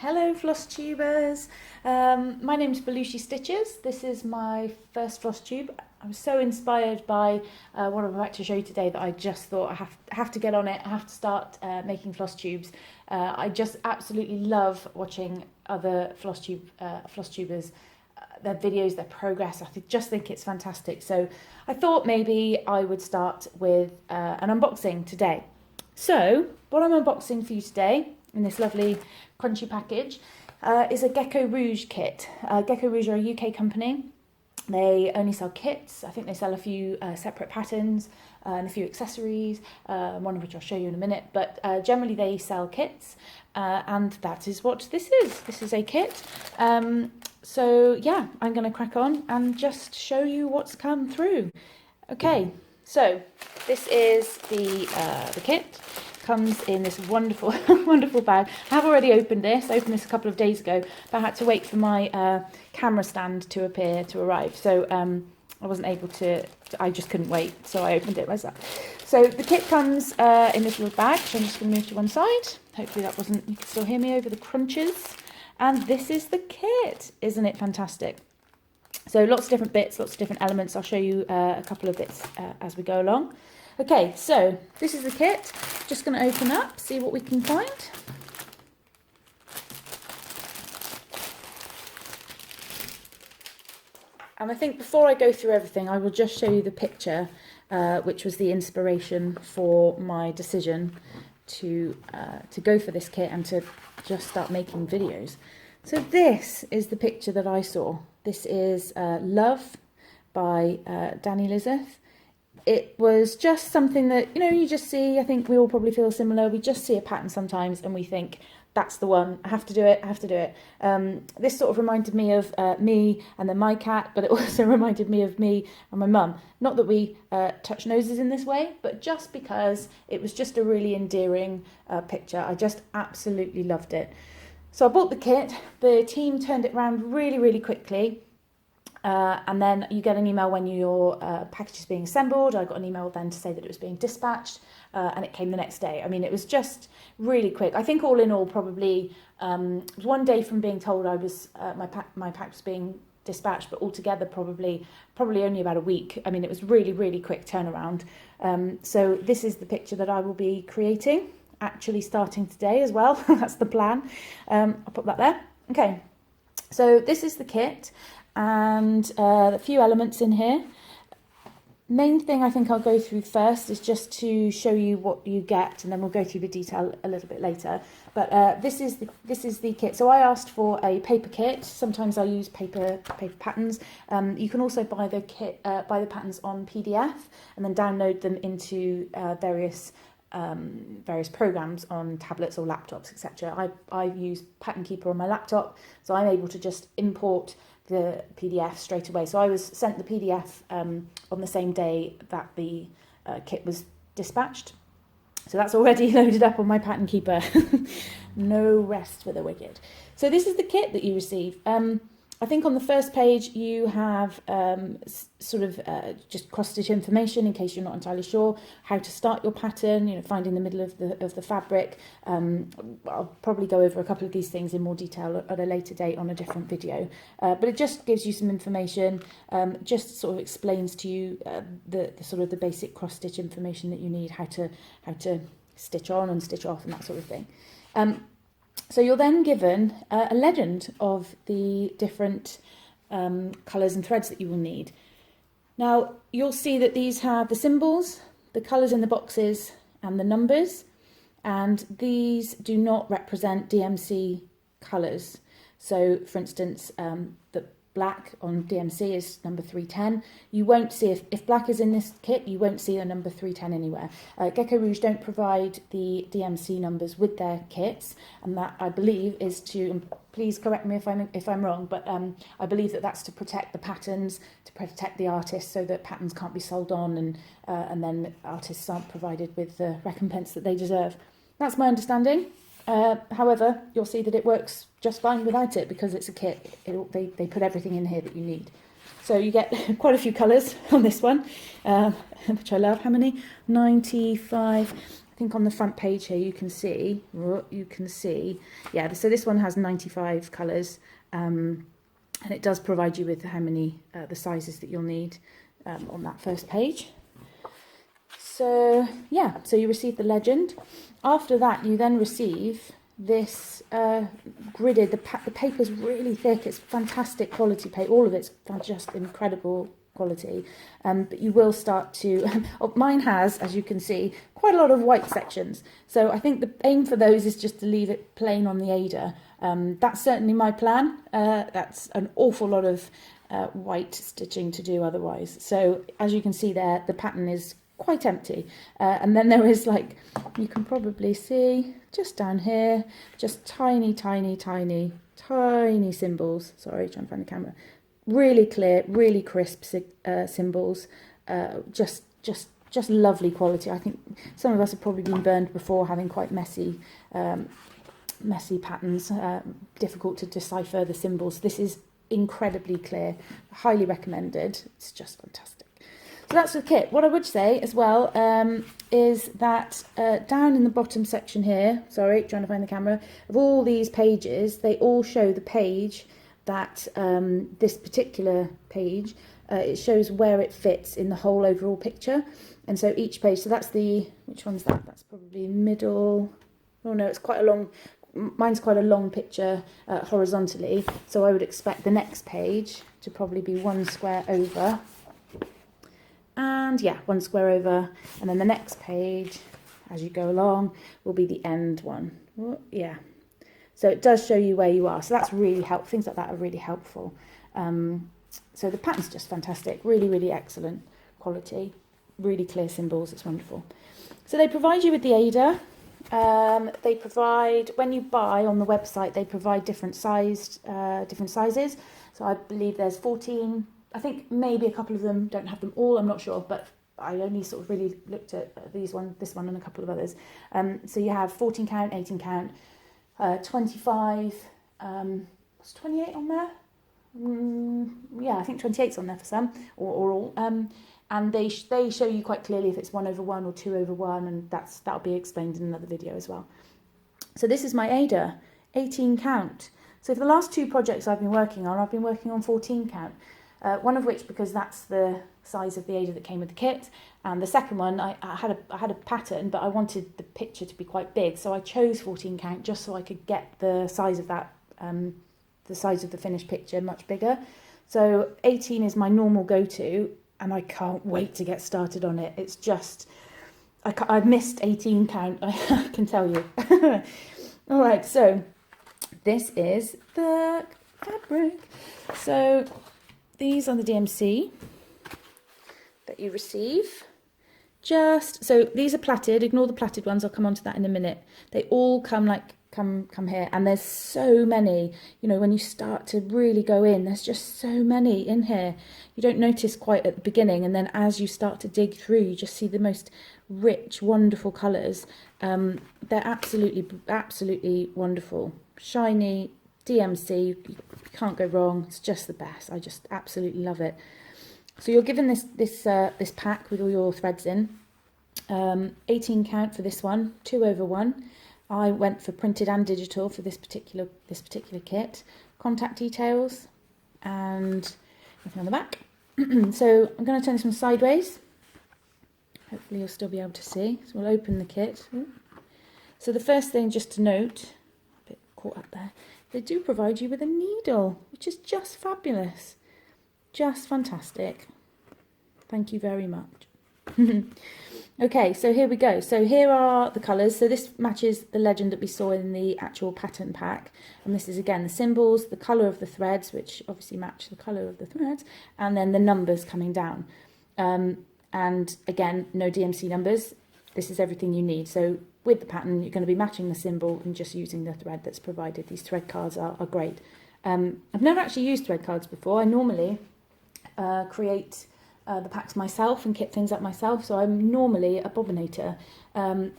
Hello Flosstubers, my name's Belushi Stitches. This is my first floss tube. I was so inspired by what I'm about to show you today that I just thought I have to get on it. I have to start making floss tubes. I just absolutely love watching other floss tubers, their videos, their progress. Just think it's fantastic. So I thought maybe I would start with an unboxing today. So what I'm unboxing for you today in this lovely crunchy package is a Gecko Rouge kit. Gecko Rouge are a UK company. They only sell kits. I think they sell a few separate patterns and a few accessories, one of which I'll show you in a minute. But generally they sell kits, and that is what this is. This is a kit. So yeah, I'm going to crack on and just show you what's come through. Okay, so this is the kit. Comes in this wonderful wonderful bag. I have already opened this. I opened this a couple of days ago, but I had to wait for my camera stand to arrive. So I wasn't able to, I just couldn't wait, so I opened it myself. So the kit comes in this little bag, so I'm just going to move to one side. Hopefully that wasn't, you can still hear me over the crunches. And this is the kit. Isn't it fantastic? So lots of different bits, lots of different elements. I'll show you a couple of bits as we go along. Okay, so this is the kit. Just going to open up, see what we can find. And I think before I go through everything, I will just show you the picture, which was the inspiration for my decision to go for this kit and to just start making videos. So this is the picture that I saw. This is Love by Dany, Lizeth. It was just something that, you know, you just see. I think we all probably feel similar. We just see a pattern sometimes and we think, that's the one. I have to do it. I have to do it. This sort of reminded me of me and then my cat, but it also reminded me of me and my mum. Not that we touch noses in this way, but just because it was just a really endearing picture. I just absolutely loved it. So I bought the kit. The team turned it around really, really quickly. And then you get an email when your package is being assembled. I got an email then to say that it was being dispatched, and it came the next day. I mean, it was just really quick. I think all in all, probably one day from being told I was my pack was being dispatched, but altogether probably only about a week. I mean, it was really, really quick turnaround. So this is the picture that I will be creating, actually starting today as well. That's the plan. I'll put that there. Okay, so this is the kit. And a few elements in here. Main thing I think I'll go through first is just to show you what you get, and then we'll go through the detail a little bit later. But this is the kit. So I asked for a paper kit. Sometimes I use paper patterns. You can also buy the kit, buy the patterns on PDF, and then download them into various programs on tablets or laptops, etc. I use Pattern Keeper on my laptop, so I'm able to just import the PDF straight away. So I was sent the PDF on the same day that the kit was dispatched. So that's already loaded up on my Pattern Keeper. No rest for the wicked. So this is the kit that you receive. I think on the first page you have just cross-stitch information in case you're not entirely sure how to start your pattern, you know, finding the middle of the fabric. I'll probably go over a couple of these things in more detail at a later date on a different video. But it just gives you some information, just sort of explains to you the basic cross-stitch information that you need, how to stitch on and stitch off and that sort of thing. So you're then given a legend of the different colours and threads that you will need. Now, you'll see that these have the symbols, the colours in the boxes, and the numbers. And these do not represent DMC colours. So, for instance, the black on DMC is number 310. You won't see, if black is in this kit, you won't see a number 310 anywhere. Gecko Rouge don't provide the DMC numbers with their kits, and that, I believe, is to, and please correct me if I'm wrong, but I believe that that's to protect the patterns, to protect the artists, so that patterns can't be sold on, and then artists aren't provided with the recompense that they deserve. That's my understanding. However, you'll see that it works just fine without it because it's a kit. They put everything in here that you need. So you get quite a few colours on this one, which I love. How many? 95. I think on the front page here you can see, yeah, so this one has 95 colours, and it does provide you with how many, the sizes that you'll need on that first page. So yeah, so you receive the legend. After that, you then receive this gridded, the paper's really thick, it's fantastic quality paper, all of it's just incredible quality, but you will start to, mine has, as you can see, quite a lot of white sections, so I think the aim for those is just to leave it plain on the Ada. That's certainly my plan. That's an awful lot of white stitching to do otherwise, so as you can see there, the pattern is quite empty, and then there is, like you can probably see just down here, just tiny symbols. Sorry, trying to find the camera. Really clear, really crisp symbols, just lovely quality. I think some of us have probably been burned before, having quite messy patterns, difficult to decipher the symbols. This is incredibly clear, highly recommended. It's just fantastic. So that's the kit. What I would say as well is that down in the bottom section here, sorry, trying to find the camera, of all these pages, they all show the page that this particular page, it shows where it fits in the whole overall picture. And so each page, so that's the, which one's that? That's probably middle. Oh no, it's quite a long, mine's quite a long picture horizontally. So I would expect the next page to probably be one square over. And yeah, one square over, and then the next page, as you go along, will be the end one. Yeah, so it does show you where you are. So that's really helpful. Things like that are really helpful. So the pattern's just fantastic. Really excellent quality. Really clear symbols. It's wonderful. So they provide you with the Ada. They provide, when you buy on the website, they provide different sizes. So I believe there's 14. I think maybe a couple of them don't have them all, I'm not sure, but I only sort of really looked at this one and a couple of others. So you have 14 count, 18 count, 25, what's 28 on there? Yeah, I think 28's on there for some, or all. And they show you quite clearly if it's 1 over 1 or 2 over 1, and that'll be explained in another video as well. So this is my Ada, 18 count. So for the last 2 projects I've been working on 14 count. One of which, because that's the size of the Ada that came with the kit, and the second one I had a pattern, but I wanted the picture to be quite big, so I chose 14 count just so I could get the size of that, the size of the finished picture much bigger. So 18 is my normal go-to, and I can't wait to get started on it. It's just, I've missed 18 count, I can tell you. All right, so this is the fabric. So these are the DMC that you receive. So these are plaited. Ignore the plaited ones. I'll come on to that in a minute. They all come here, and there's so many. You know, when you start to really go in, there's just so many in here. You don't notice quite at the beginning, and then as you start to dig through, you just see the most rich, wonderful colours. They're absolutely wonderful. Shiny DMC. You can't go wrong. It's just the best. I just absolutely love it. So you're given this pack with all your threads in. 18 count for this one, 2 over 1. I went for printed and digital for this particular kit. Contact details and nothing on the back. So I'm going to turn this one sideways. Hopefully you'll still be able to see. So we'll open the kit. So the first thing just to note, a bit caught up there, they do provide you with a needle, which is just fabulous. Just fantastic. Thank you very much. Okay, so here we go. So here are the colours. So this matches the legend that we saw in the actual pattern pack. And this is, again, the symbols, the colour of the threads, which obviously match the colour of the threads, and then the numbers coming down. And again, no DMC numbers. This is everything you need. So with the pattern, you're going to be matching the symbol and just using the thread that's provided. These thread cards are great. I've never actually used thread cards before. I normally create the packs myself and kit things up myself, so I'm normally a bobbinator.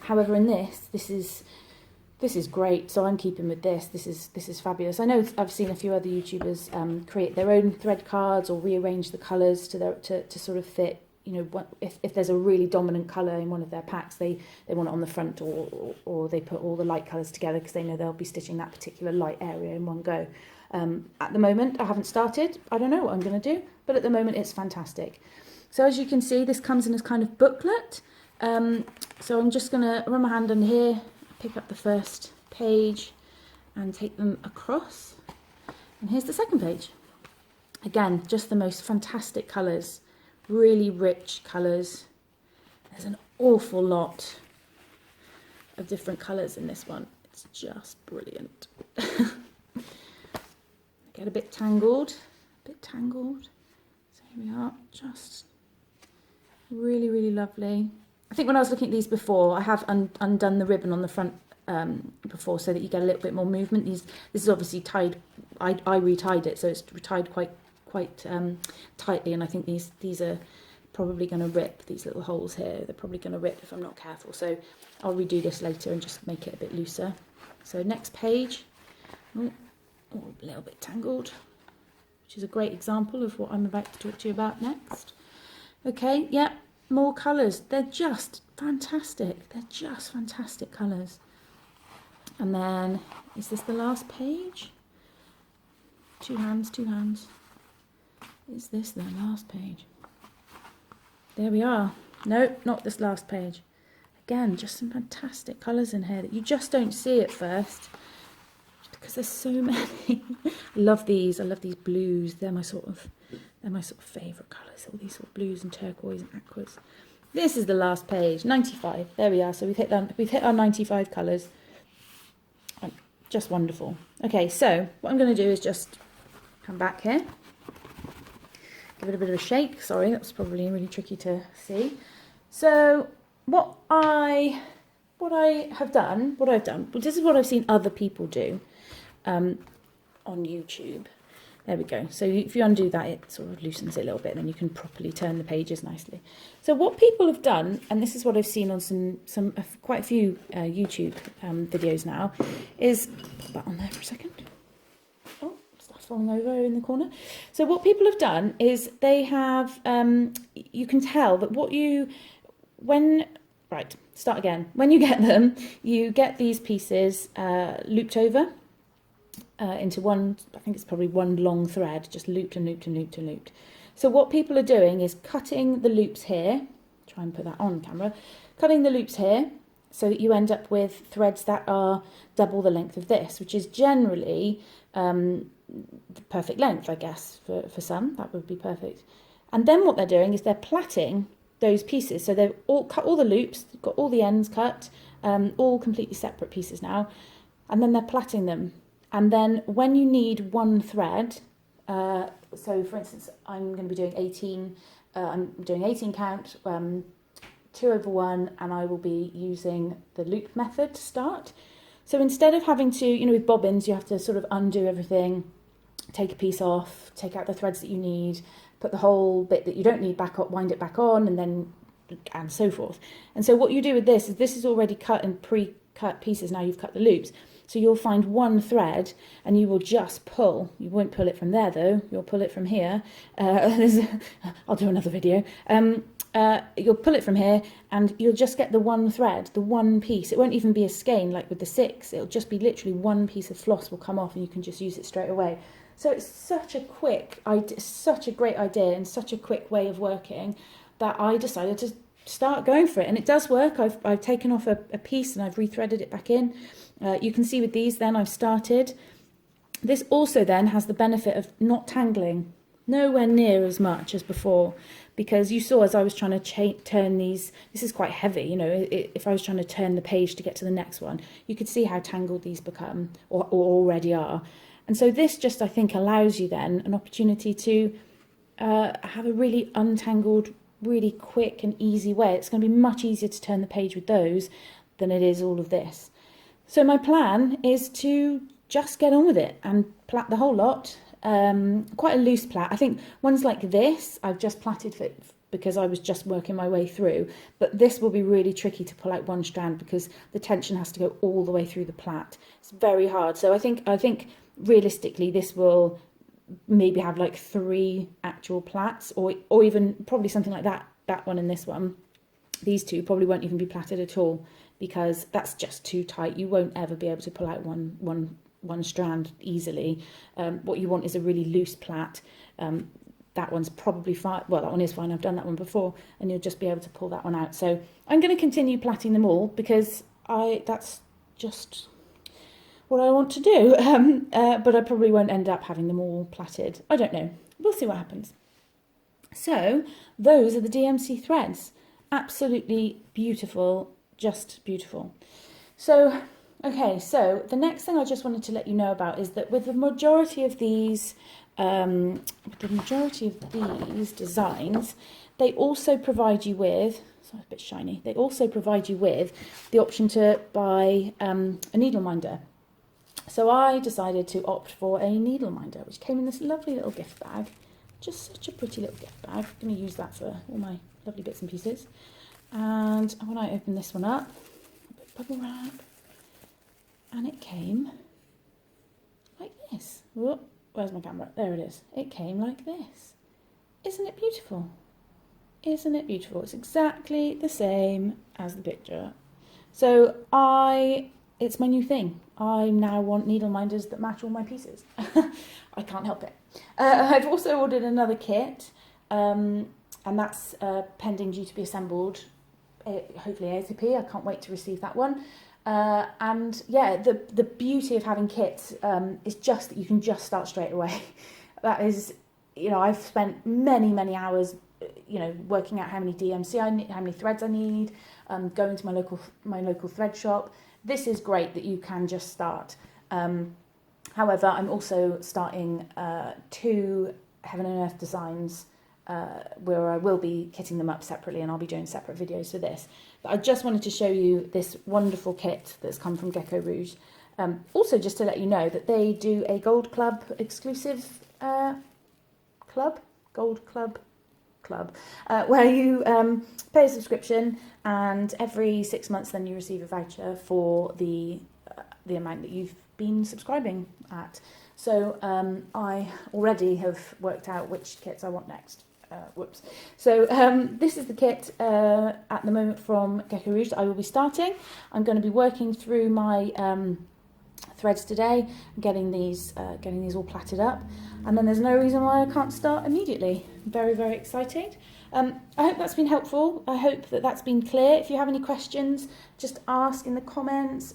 However, in this is great, so I'm keeping with this. This is fabulous. I know I've seen a few other YouTubers create their own thread cards or rearrange the colours to sort of fit, you know, if there's a really dominant colour in one of their packs, they want it on the front, or they put all the light colours together because they know they'll be stitching that particular light area in one go. At the moment, I haven't started. I don't know what I'm going to do, but at the moment it's fantastic. So as you can see, this comes in as kind of booklet. So I'm just going to run my hand under here, pick up the first page and take them across. And here's the second page. Again, just the most fantastic colours, really rich colours. There's an awful lot of different colours in this one. It's just brilliant. Get a bit tangled, So here we are, just really, really lovely. I think when I was looking at these before, I have undone the ribbon on the front before so that you get a little bit more movement. This is obviously tied, I retied it, so it's tied quite tightly, and I think these are probably going to rip, these little holes here, they're probably going to rip if I'm not careful, so I'll redo this later and just make it a bit looser. So next page, a little bit tangled, which is a great example of what I'm about to talk to you about next. Okay, yeah, more colours. They're just fantastic. They're just fantastic colours. And then, is this the last page? Two hands. Is this the last page? There we are. No, not this last page. Again, just some fantastic colours in here that you just don't see at first, because there's so many. I love these. I love these blues. They're my sort of favourite colours. All these sort of blues and turquoise and aquas. This is the last page, 95. There we are. So we've hit our 95 colours. Just wonderful. Okay, so what I'm going to do is just come back here, give it a bit of a shake. Sorry, that was probably really tricky to see. So what I've done, well, this is what I've seen other people do on YouTube. There we go. So if you undo that, it sort of loosens it a little bit, and then you can properly turn the pages nicely. So what people have done, and this is what I've seen on quite a few YouTube videos now, is put that on there for a second. Oh, stuff's falling over in the corner. So what people have done is they have, you can tell that when you get them, you get these pieces looped over. Into one, I think it's probably one long thread, just looped and looped and looped and looped. So what people are doing is cutting the loops here, try and put that on camera, cutting the loops here so that you end up with threads that are double the length of this, which is generally the perfect length, I guess, for some, that would be perfect. And then what they're doing is they're plaiting those pieces. So they've all cut all the loops, got all the ends cut, all completely separate pieces now, and then they're plaiting them. And then when you need one thread, so for instance, I'm going to be doing 18, I'm doing 18 count, 2/1, and I will be using the loop method to start. So instead of having to, with bobbins, you have to sort of undo everything, take a piece off, take out the threads that you need, put the whole bit that you don't need back up, wind it back on, and so forth. And so what you do with this is already cut in pre-cut pieces. Now you've cut the loops. So you'll find one thread and you will just pull. You won't pull it from there though, you'll pull it from here. I'll do another video. You'll pull it from here and you'll just get the one thread, the one piece. It won't even be a skein like with the 6. It'll just be literally one piece of floss will come off and you can just use it straight away. So it's such a great idea and such a quick way of working that I decided to start going for it. And it does work. I've taken off a piece and I've rethreaded it back in. You can see with these then I've started. This also then has the benefit of not tangling, nowhere near as much as before, because you saw as I was trying to turn these, this is quite heavy, if I was trying to turn the page to get to the next one, you could see how tangled these become or already are. And so this just, I think, allows you then an opportunity to have a really untangled, really quick and easy way. It's going to be much easier to turn the page with those than it is all of this. So my plan is to just get on with it and plait the whole lot. Quite a loose plait. I think ones like this, I've just plaited for, because I was just working my way through. But this will be really tricky to pull out one strand because the tension has to go all the way through the plait. It's very hard. So I think realistically this will maybe have like 3 actual plaits or even probably something like that that one and this one, these two probably won't even be plaited at all, because that's just too tight. You won't ever be able to pull out one strand easily. What you want is a really loose plait. That one's probably fine. Well, that one is fine. I've done that one before, and you'll just be able to pull that one out. So I'm going to continue plaiting them all, because that's just what I want to do. But I probably won't end up having them all plaited. I don't know. We'll see what happens. So those are the DMC threads. Absolutely beautiful, just beautiful. So, okay, so the next thing I just wanted to let you know about is that with the majority of these designs, they also provide you with, sorry, a bit shiny, they also provide you with the option to buy a needle minder. So I decided to opt for a needle minder, which came in this lovely little gift bag. Just such a pretty little gift bag. I'm going to use that for all my lovely bits and pieces. And when I open this one up, a bit of bubble wrap, and it came like this. Whoop, where's my camera? There it is. It came like this. Isn't it beautiful? Isn't it beautiful? It's exactly the same as the picture. So it's my new thing. I now want needle minders that match all my pieces. I can't help it. I've also ordered another kit, and that's pending, due to be assembled, hopefully ASAP. I can't wait to receive that one. And yeah, the beauty of having kits is just that you can just start straight away. That is, I've spent many hours, working out how many DMC I need, how many threads I need, going to my local thread shop. This is great that you can just start. However, I'm also starting 2 Heaven and Earth designs where I will be kitting them up separately, and I'll be doing separate videos for this. But I just wanted to show you this wonderful kit that's come from Gecko Rouge. Also, just to let you know that they do a Gold Club exclusive Gold Club, where you pay a subscription, and every 6 months then you receive a voucher for the amount that you've been subscribing at. So I already have worked out which kits I want next. Whoops. So this is the kit at the moment from Gecko Rouge that I will be starting. I'm going to be working through my threads today, getting these all plaited up, and then there's no reason why I can't start immediately. Very, very excited. I hope that's been helpful. I hope that that's been clear. If you have any questions, just ask in the comments.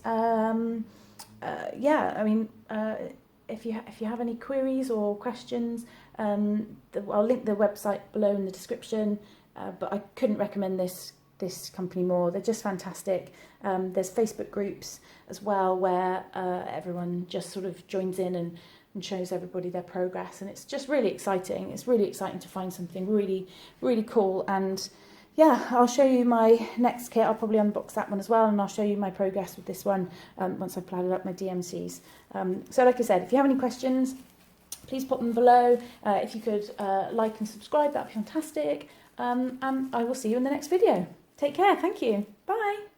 If you have any queries or questions, I'll link the website below in the description. But I couldn't recommend this company more. They're just fantastic. There's Facebook groups as well where everyone just sort of joins in and shows everybody their progress, and it's just really exciting. It's really exciting to find something really, really cool. And yeah, I'll show you my next kit. I'll probably unbox that one as well, and I'll show you my progress with this one once I've plaited up my DMCs. So like I said, if you have any questions, please pop them below. If you could like and subscribe, that'd be fantastic. And I will see you in the next video. Take care. Thank you. Bye.